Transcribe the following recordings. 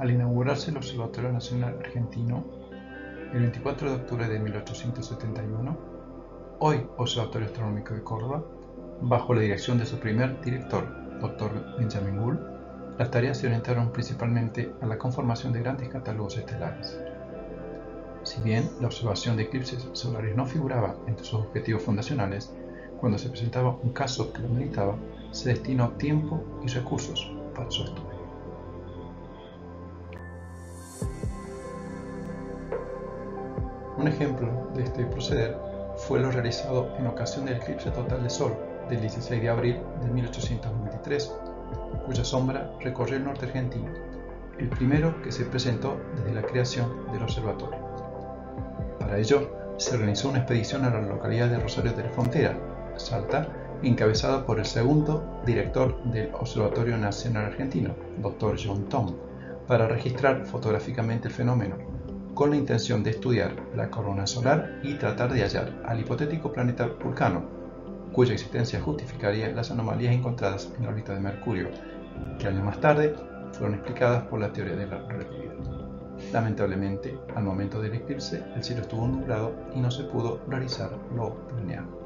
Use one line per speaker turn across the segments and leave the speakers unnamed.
Al inaugurarse el Observatorio Nacional Argentino, el 24 de octubre de 1871, hoy Observatorio Astronómico de Córdoba, bajo la dirección de su primer director, Dr. Benjamin Gould, las tareas se orientaron principalmente a la conformación de grandes catálogos estelares. Si bien la observación de eclipses solares no figuraba entre sus objetivos fundacionales, cuando se presentaba un caso que lo meritaba, se destinó tiempo y recursos para su estudio. Un ejemplo de este proceder fue lo realizado en ocasión del eclipse total de Sol del 16 de abril de 1893, cuya sombra recorrió el norte argentino, el primero que se presentó desde la creación del observatorio. Para ello, se organizó una expedición a la localidad de Rosario de la Frontera, Salta, encabezada por el segundo director del Observatorio Nacional Argentino, Dr. John Thom, para registrar fotográficamente el fenómeno, con la intención de estudiar la corona solar y tratar de hallar al hipotético planeta Vulcano, cuya existencia justificaría las anomalías encontradas en la órbita de Mercurio, que años más tarde fueron explicadas por la teoría de la relatividad. Lamentablemente, al momento del eclipse, el cielo estuvo nublado y no se pudo realizar lo planeado.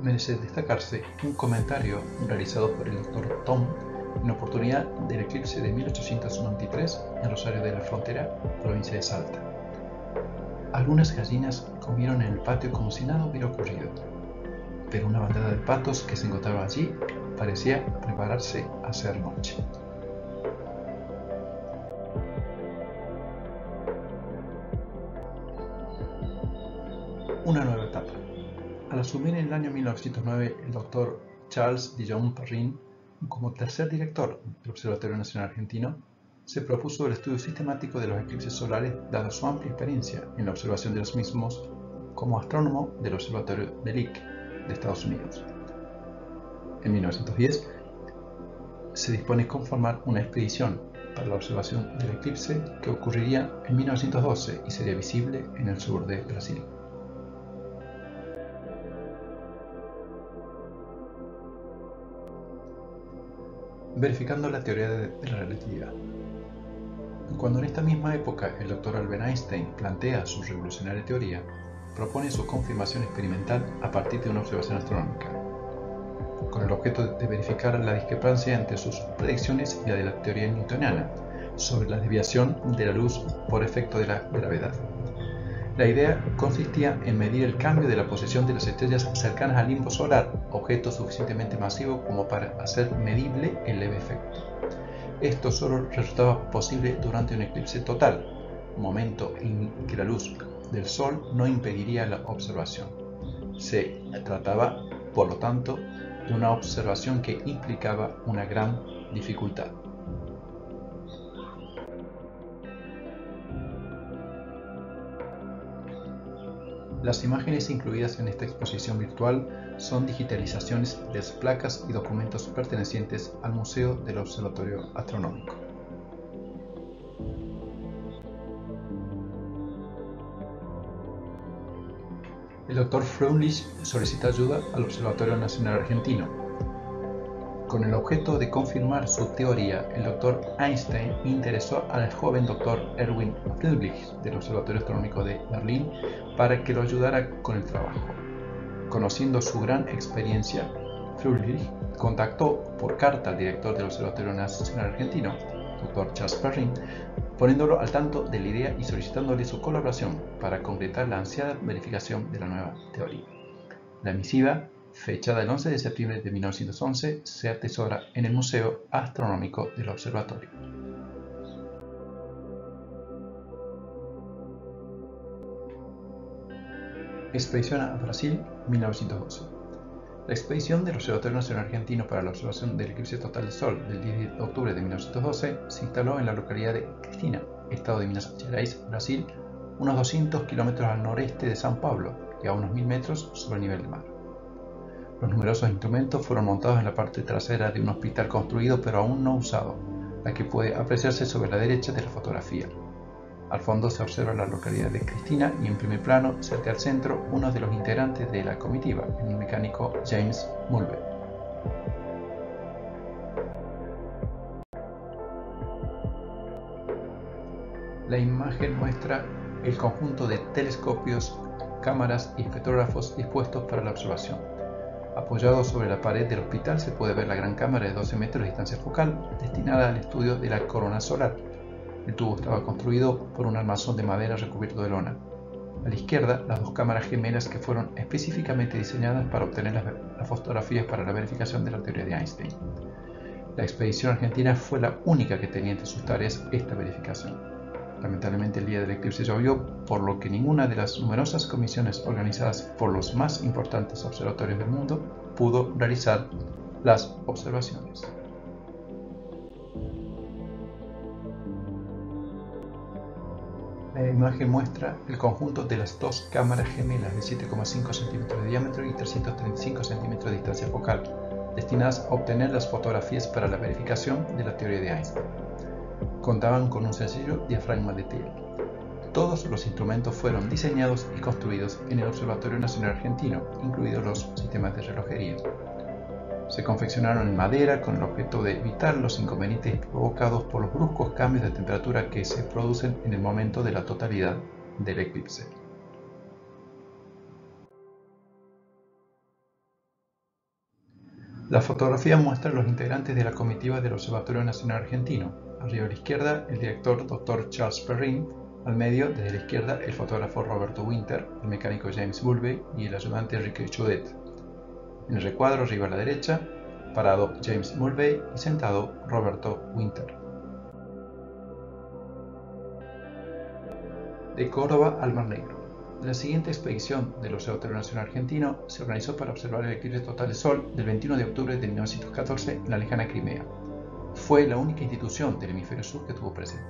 Merece destacarse un comentario realizado por el Dr. Thom en oportunidad del eclipse de 1893 en Rosario de la Frontera, provincia de Salta. Algunas gallinas comieron en el patio como si nada hubiera ocurrido, pero una bandada de patos que se encontraba allí parecía prepararse a hacer noche. Una nueva etapa. Al asumir en el año 1909 el Dr. Charles Dillon Perrin como tercer director del Observatorio Nacional Argentino, se propuso el estudio sistemático de los eclipses solares dada su amplia experiencia en la observación de los mismos como astrónomo del Observatorio de Lick de Estados Unidos. En 1910 se dispone conformar una expedición para la observación del eclipse que ocurriría en 1912 y sería visible en el sur de Brasil. Verificando la teoría de la relatividad. Cuando en esta misma época el Dr. Albert Einstein plantea su revolucionaria teoría, propone su confirmación experimental a partir de una observación astronómica, con el objeto de verificar la discrepancia entre sus predicciones y la de la teoría newtoniana sobre la desviación de la luz por efecto de la gravedad. La idea consistía en medir el cambio de la posición de las estrellas cercanas al limbo solar, objeto suficientemente masivo como para hacer medible el leve efecto. Esto solo resultaba posible durante un eclipse total, momento en que la luz del Sol no impediría la observación. Se trataba, por lo tanto, de una observación que implicaba una gran dificultad. Las imágenes incluidas en esta exposición virtual son digitalizaciones de las placas y documentos pertenecientes al Museo del Observatorio Astronómico. El Dr. Freundlich solicita ayuda al Observatorio Nacional Argentino. Con el objeto de confirmar su teoría, el Dr. Einstein interesó al joven Dr. Erwin Friedrich del Observatorio Astronómico de Berlín para que lo ayudara con el trabajo. Conociendo su gran experiencia, Friedrich contactó por carta al director del Observatorio Nacional Argentino, Dr. Charles Perrin, poniéndolo al tanto de la idea y solicitándole su colaboración para concretar la ansiada verificación de la nueva teoría. La misiva, fechada el 11 de septiembre de 1911, se atesora en el Museo Astronómico del Observatorio. Expedición a Brasil, 1912. La expedición del Observatorio Nacional Argentino para la observación del eclipse total de Sol del 10 de octubre de 1912 se instaló en la localidad de Cristina, estado de Minas Gerais, Brasil, unos 200 kilómetros al noreste de São Paulo y a unos 1000 metros sobre el nivel del mar. Los numerosos instrumentos fueron montados en la parte trasera de un hospital construido pero aún no usado, la que puede apreciarse sobre la derecha de la fotografía. Al fondo se observa la localidad de Cristina y en primer plano, cerca al centro, uno de los integrantes de la comitiva, el mecánico James Mulvey. La imagen muestra el conjunto de telescopios, cámaras y espectrógrafos dispuestos para la observación. Apoyado sobre la pared del hospital se puede ver la gran cámara de 12 metros de distancia focal destinada al estudio de la corona solar. El tubo estaba construido por un armazón de madera recubierto de lona. A la izquierda, las dos cámaras gemelas que fueron específicamente diseñadas para obtener las fotografías para la verificación de la teoría de Einstein. La expedición argentina fue la única que tenía entre sus tareas esta verificación. Lamentablemente el día del eclipse llovió, por lo que ninguna de las numerosas comisiones organizadas por los más importantes observatorios del mundo pudo realizar las observaciones. La imagen muestra el conjunto de las dos cámaras gemelas de 7,5 centímetros de diámetro y 335 centímetros de distancia focal, destinadas a obtener las fotografías para la verificación de la teoría de Einstein. Contaban con un sencillo diafragma de tela. Todos los instrumentos fueron diseñados y construidos en el Observatorio Nacional Argentino, incluidos los sistemas de relojería. Se confeccionaron en madera con el objeto de evitar los inconvenientes provocados por los bruscos cambios de temperatura que se producen en el momento de la totalidad del eclipse. La fotografía muestra a los integrantes de la comitiva del Observatorio Nacional Argentino. Arriba a la izquierda, el director Dr. Charles Perrin, al medio, desde la izquierda, el fotógrafo Roberto Winter, el mecánico James Mulvey y el ayudante Enrique Chaudet. En el recuadro, arriba a la derecha, parado James Mulvey y sentado Roberto Winter. De Córdoba al Mar Negro. La siguiente expedición del Observatorio Nacional Argentino se organizó para observar el eclipse total de Sol del 21 de octubre de 1914 en la lejana Crimea. Fue la única institución del hemisferio sur que estuvo presente.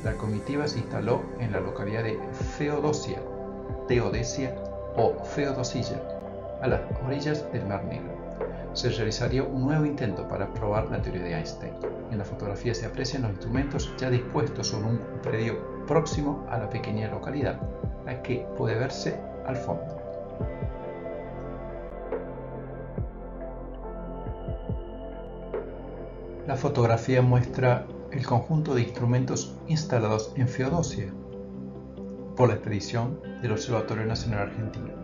La comitiva se instaló en la localidad de Feodosia o Feodosilla, a las orillas del Mar Negro. Se realizaría un nuevo intento para probar la teoría de Einstein. En la fotografía se aprecian los instrumentos ya dispuestos sobre un predio próximo a la pequeña localidad, la que puede verse al fondo. La fotografía muestra el conjunto de instrumentos instalados en Feodosia por la expedición del Observatorio Nacional Argentino.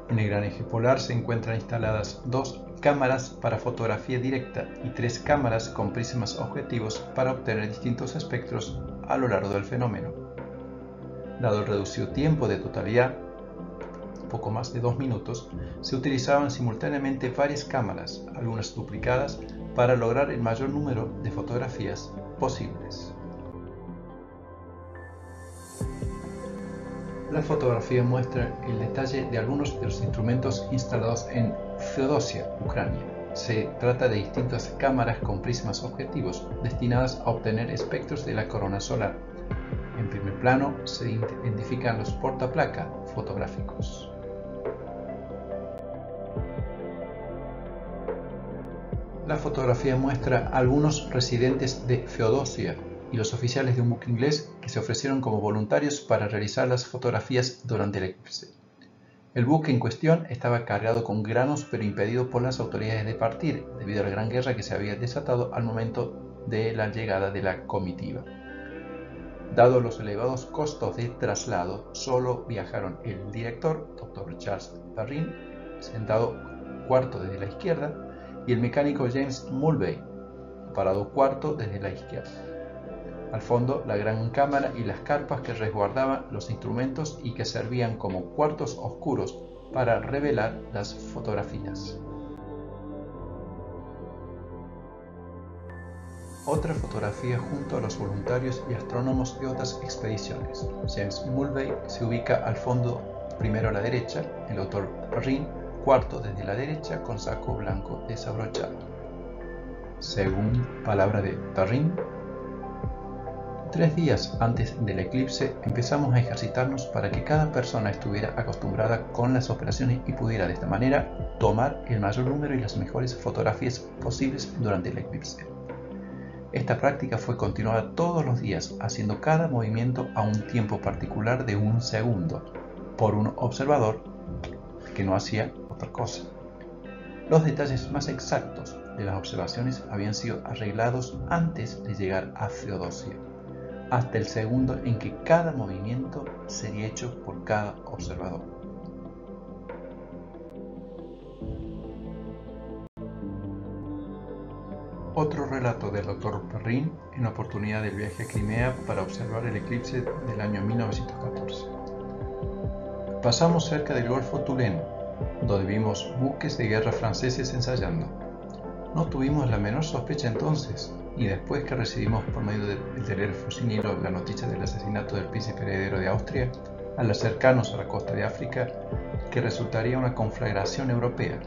En el gran eje polar se encuentran instaladas dos cámaras para fotografía directa y tres cámaras con prismas objetivos para obtener distintos espectros a lo largo del fenómeno. Dado el reducido tiempo de totalidad, poco más de 2 minutos, se utilizaban simultáneamente varias cámaras, algunas duplicadas, para lograr el mayor número de fotografías posibles. La fotografía muestra el detalle de algunos de los instrumentos instalados en Feodosia, Ucrania. Se trata de distintas cámaras con prismas objetivos destinadas a obtener espectros de la corona solar. En primer plano se identifican los portaplaca fotográficos. La fotografía muestra a algunos residentes de Feodosia y los oficiales de un buque inglés que se ofrecieron como voluntarios para realizar las fotografías durante el eclipse. El buque en cuestión estaba cargado con granos pero impedido por las autoridades de partir debido a la gran guerra que se había desatado al momento de la llegada de la comitiva. Dado los elevados costos de traslado, solo viajaron el director, Dr. Charles Perrin, sentado cuarto desde la izquierda, y el mecánico James Mulvey, parado cuarto desde la izquierda. Al fondo, la gran cámara y las carpas que resguardaban los instrumentos y que servían como cuartos oscuros para revelar las fotografías. Otra fotografía junto a los voluntarios y astrónomos de otras expediciones. James Mulvey se ubica al fondo, primero a la derecha, el Dr. Perrin cuarto desde la derecha con saco blanco desabrochado. Según palabra de Perrin, 3 días antes del eclipse empezamos a ejercitarnos para que cada persona estuviera acostumbrada con las operaciones y pudiera de esta manera tomar el mayor número y las mejores fotografías posibles durante el eclipse. Esta práctica fue continuada todos los días, haciendo cada movimiento a un tiempo particular de 1 segundo, por un observador que no hacía otra cosa. Los detalles más exactos de las observaciones habían sido arreglados antes de llegar a Feodosia, hasta el segundo en que cada movimiento sería hecho por cada observador. Otro relato del Dr. Perrin en oportunidad del viaje a Crimea para observar el eclipse del año 1914. Pasamos cerca del Golfo Tulén, donde vimos buques de guerra franceses ensayando. No tuvimos la menor sospecha entonces, y después que recibimos por medio del telégrafo sin hilo la noticia del asesinato del príncipe heredero de Austria, al acercarnos a la costa de África, que resultaría una conflagración europea,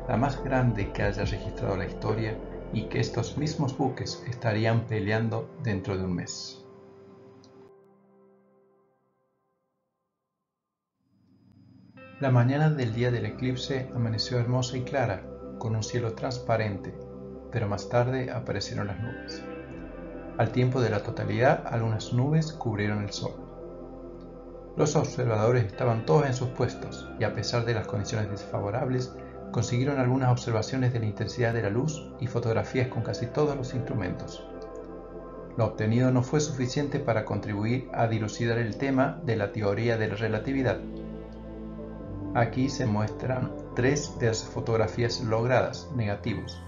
la más grande que haya registrado la historia, y que estos mismos buques estarían peleando dentro de un mes. La mañana del día del eclipse amaneció hermosa y clara, con un cielo transparente, pero más tarde aparecieron las nubes. Al tiempo de la totalidad, algunas nubes cubrieron el sol. Los observadores estaban todos en sus puestos y, a pesar de las condiciones desfavorables, consiguieron algunas observaciones de la intensidad de la luz y fotografías con casi todos los instrumentos. Lo obtenido no fue suficiente para contribuir a dilucidar el tema de la teoría de la relatividad. Aquí se muestran 3 de las fotografías logradas, negativos.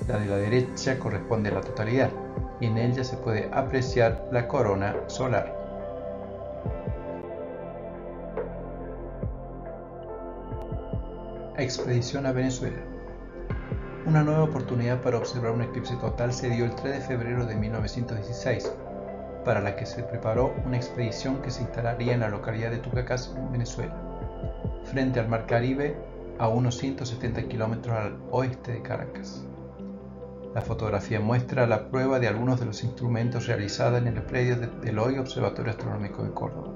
La de la derecha corresponde a la totalidad, y en ella se puede apreciar la corona solar. Expedición a Venezuela. Una nueva oportunidad para observar un eclipse total se dio el 3 de febrero de 1916, para la que se preparó una expedición que se instalaría en la localidad de Tucacas, Venezuela, frente al Mar Caribe, a unos 170 kilómetros al oeste de Caracas. La fotografía muestra la prueba de algunos de los instrumentos realizados en el predio del hoy Observatorio Astronómico de Córdoba.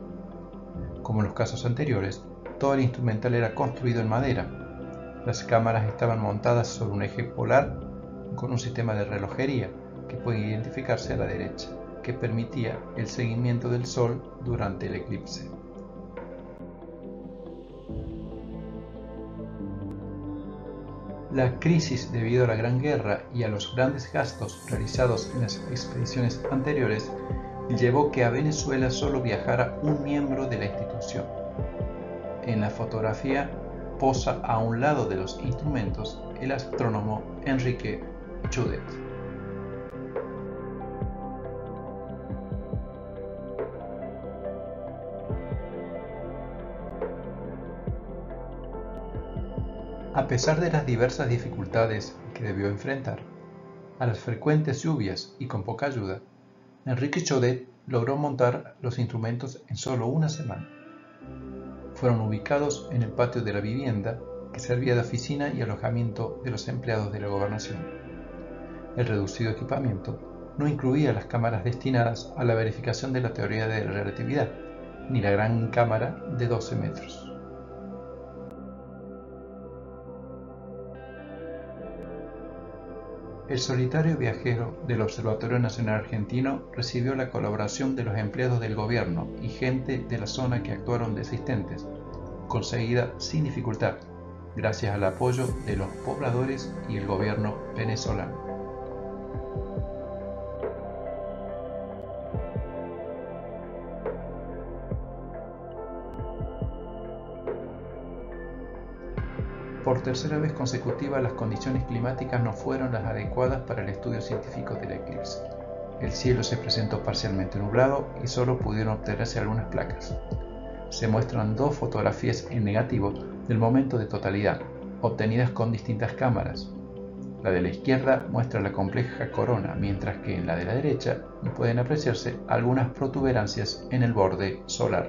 Como en los casos anteriores, todo el instrumental era construido en madera. Las cámaras estaban montadas sobre un eje polar con un sistema de relojería que puede identificarse a la derecha, que permitía el seguimiento del Sol durante el eclipse. La crisis debido a la Gran Guerra y a los grandes gastos realizados en las expediciones anteriores llevó que a Venezuela solo viajara un miembro de la institución. En la fotografía posa a un lado de los instrumentos el astrónomo Enrique Chaudet. A pesar de las diversas dificultades que debió enfrentar, a las frecuentes lluvias y con poca ayuda, Enrique Chaudet logró montar los instrumentos en solo una semana. Fueron ubicados en el patio de la vivienda, que servía de oficina y alojamiento de los empleados de la gobernación. El reducido equipamiento no incluía las cámaras destinadas a la verificación de la teoría de la relatividad, ni la gran cámara de 12 metros. El solitario viajero del Observatorio Nacional Argentino recibió la colaboración de los empleados del gobierno y gente de la zona que actuaron de asistentes, conseguida sin dificultad, gracias al apoyo de los pobladores y el gobierno venezolano. Por tercera vez consecutiva, las condiciones climáticas no fueron las adecuadas para el estudio científico del eclipse. El cielo se presentó parcialmente nublado y solo pudieron obtenerse algunas placas. Se muestran 2 fotografías en negativo del momento de totalidad, obtenidas con distintas cámaras. La de la izquierda muestra la compleja corona, mientras que en la de la derecha pueden apreciarse algunas protuberancias en el borde solar.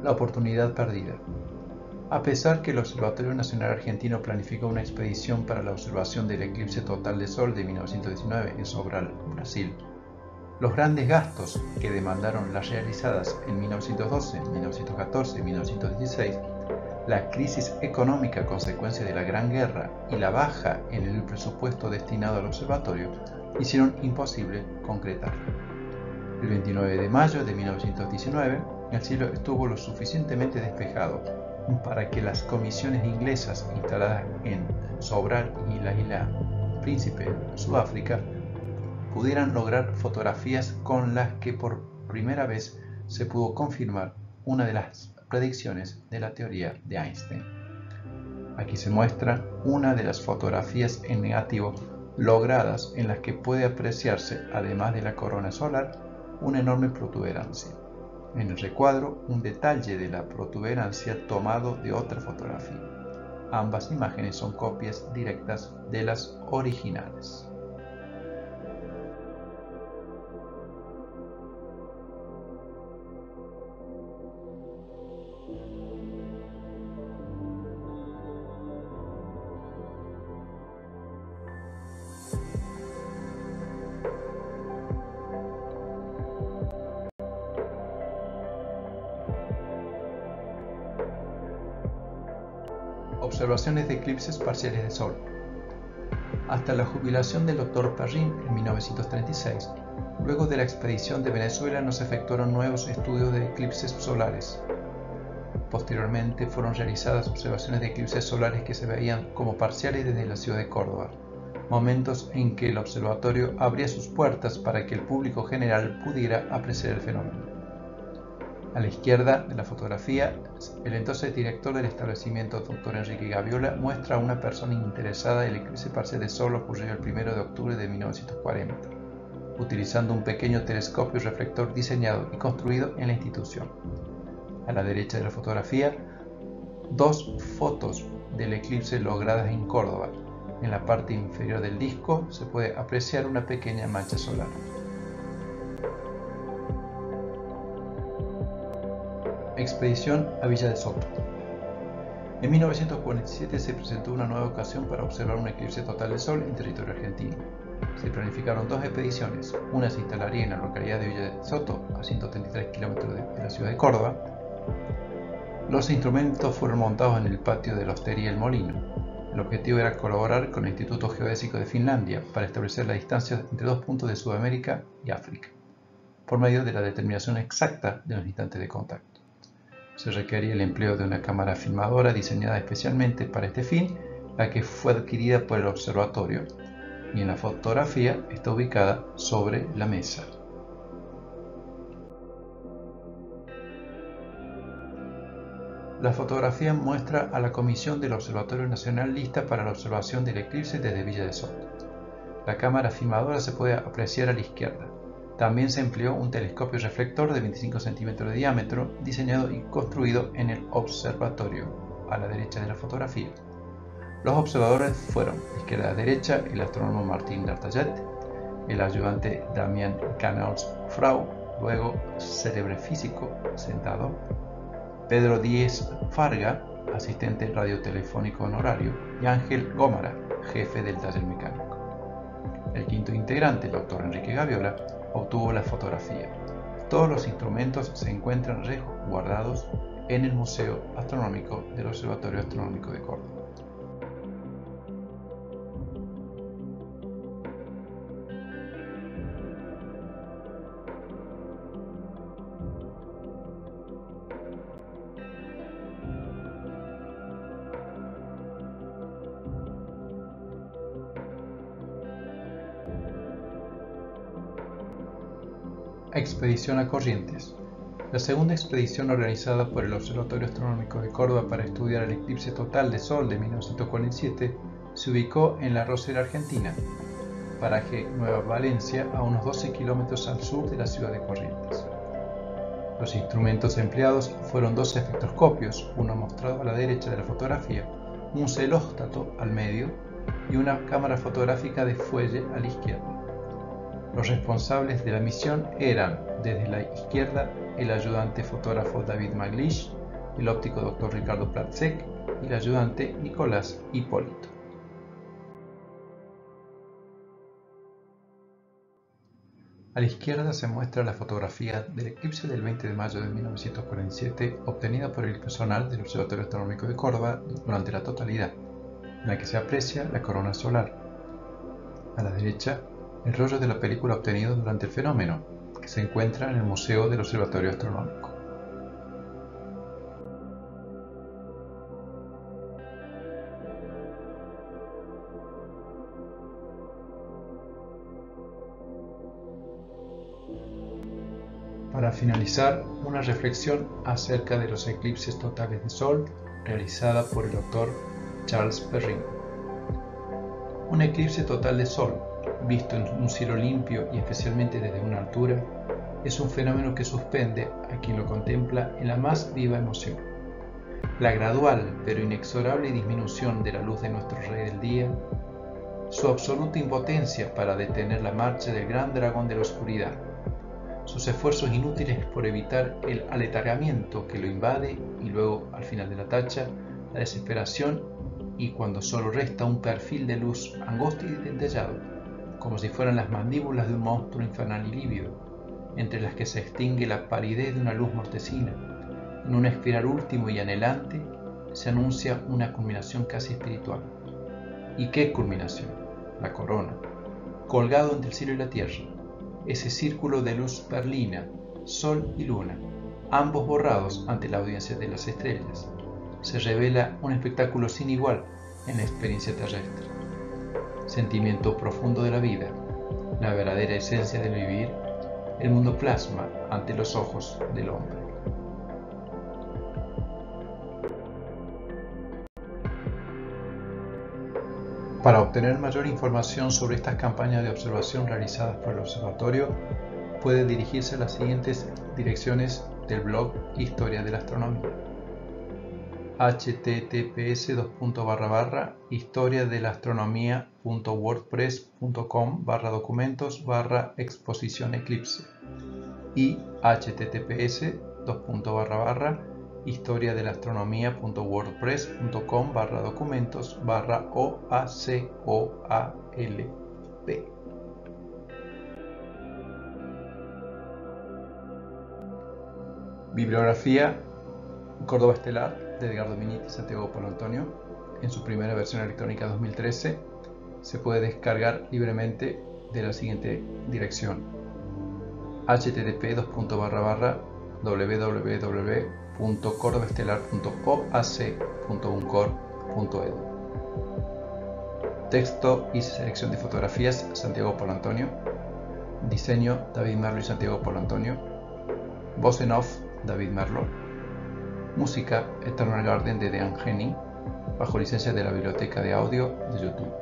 La oportunidad perdida. A pesar que el Observatorio Nacional Argentino planificó una expedición para la observación del eclipse total de Sol de 1919 en Sobral, Brasil, Los grandes gastos que demandaron las realizadas en 1912, 1914 y 1916, la crisis económica a consecuencia de la Gran Guerra y la baja en el presupuesto destinado al observatorio hicieron imposible concretarlo. El 29 de mayo de 1919, el cielo estuvo lo suficientemente despejado para que las comisiones inglesas instaladas en Sobral y la isla Príncipe, Sudáfrica, pudieran lograr fotografías con las que por primera vez se pudo confirmar una de las predicciones de la teoría de Einstein. Aquí se muestra una de las fotografías en negativo logradas en las que puede apreciarse, además de la corona solar, una enorme protuberancia. En el recuadro, un detalle de la protuberancia tomado de otra fotografía. Ambas imágenes son copias directas de las originales. Observaciones de eclipses parciales de Sol. Hasta la jubilación del Dr. Perrin en 1936, luego de la expedición de Venezuela no se efectuaron nuevos estudios de eclipses solares. Posteriormente fueron realizadas observaciones de eclipses solares que se veían como parciales desde la ciudad de Córdoba, momentos en que el observatorio abría sus puertas para que el público general pudiera apreciar el fenómeno. A la izquierda de la fotografía, el entonces director del establecimiento, Dr. Enrique Gaviola, muestra a una persona interesada en el eclipse parcial de Sol ocurrido el 1 de octubre de 1940, utilizando un pequeño telescopio reflector diseñado y construido en la institución. A la derecha de la fotografía, dos fotos del eclipse logradas en Córdoba. En la parte inferior del disco se puede apreciar una pequeña mancha solar. Expedición a Villa de Soto. En 1947 se presentó una nueva ocasión para observar un eclipse total de Sol en territorio argentino. Se planificaron dos expediciones, una se instalaría en la localidad de Villa de Soto, a 133 kilómetros de la ciudad de Córdoba. Los instrumentos fueron montados en el patio de la Hostería El Molino. El objetivo era colaborar con el Instituto Geodésico de Finlandia para establecer la distancia entre dos puntos de Sudamérica y África, por medio de la determinación exacta de los instantes de contacto. Se requería el empleo de una cámara filmadora diseñada especialmente para este fin, la que fue adquirida por el observatorio, y en la fotografía está ubicada sobre la mesa. La fotografía muestra a la comisión del Observatorio Nacional lista para la observación del eclipse desde Villa de Soto. La cámara filmadora se puede apreciar a la izquierda. También se empleó un telescopio reflector de 25 centímetros de diámetro, diseñado y construido en el observatorio, a la derecha de la fotografía. Los observadores fueron, de izquierda a derecha, el astrónomo Martín D'Artaillet, el ayudante Damián Canals Frau, luego cerebrefísico sentado, Pedro Díez Farga, asistente radiotelefónico honorario, y Ángel Gómara, jefe del taller mecánico. El quinto integrante, el Dr. Enrique Gaviola, obtuvo la fotografía. Todos los instrumentos se encuentran resguardados en el Museo Astronómico del Observatorio Astronómico de Córdoba. Expedición a Corrientes. La segunda expedición organizada por el Observatorio Astronómico de Córdoba para estudiar el eclipse total de Sol de 1947 se ubicó en La Rosera, Argentina, paraje Nueva Valencia, a unos 12 kilómetros al sur de la ciudad de Corrientes. Los instrumentos empleados fueron dos espectroscopios, uno mostrado a la derecha de la fotografía, un celóstato al medio y una cámara fotográfica de fuelle a la izquierda. Los responsables de la misión eran, desde la izquierda, el ayudante fotógrafo David Maglish, el óptico Dr. Ricardo Platzek y el ayudante Nicolás Hipólito. A la izquierda se muestra la fotografía del eclipse del 20 de mayo de 1947 obtenida por el personal del Observatorio Astronómico de Córdoba durante la totalidad, en la que se aprecia la corona solar. A la derecha, el rollo de la película obtenido durante el fenómeno, que se encuentra en el Museo del Observatorio Astronómico. Para finalizar, una reflexión acerca de los eclipses totales de Sol realizada por el doctor Charles Perrin. Un eclipse total de Sol, visto en un cielo limpio y especialmente desde una altura, es un fenómeno que suspende a quien lo contempla en la más viva emoción. La gradual pero inexorable disminución de la luz de nuestro Rey del Día, su absoluta impotencia para detener la marcha del gran dragón de la oscuridad, sus esfuerzos inútiles por evitar el aletargamiento que lo invade y luego, al final de la tacha, la desesperación y cuando solo resta un perfil de luz angosto y dentellado, como si fueran las mandíbulas de un monstruo infernal y lívido, entre las que se extingue la palidez de una luz mortecina. En un espiral último y anhelante se anuncia una culminación casi espiritual. ¿Y qué culminación? La corona, colgado entre el cielo y la tierra. Ese círculo de luz perlina, sol y luna, ambos borrados ante la audiencia de las estrellas, se revela un espectáculo sin igual en la experiencia terrestre. Sentimiento profundo de la vida, la verdadera esencia del vivir, el mundo plasma ante los ojos del hombre. Para obtener mayor información sobre estas campañas de observación realizadas por el observatorio, puede dirigirse a las siguientes direcciones del blog Historia de la Astronomía: https://historiadelastronomia.wordpress.com/documentos/exposición eclipse y https://historiadelastronomia.wordpress.com/documentos/OACOALP. Bibliografía: Córdoba Estelar, de Edgardo Miniti y Santiago Polo Antonio, en su primera versión electrónica 2013. Se puede descargar libremente de la siguiente dirección: http://www.cordobaestelar.oac.uncor.edu. Texto y selección de fotografías: Santiago Polo Antonio. Diseño: David Merlo y Santiago Polo Antonio. Voz en off: David Merlo. Música: Eternal Garden de Dean Henning, bajo licencia de la Biblioteca de Audio de YouTube.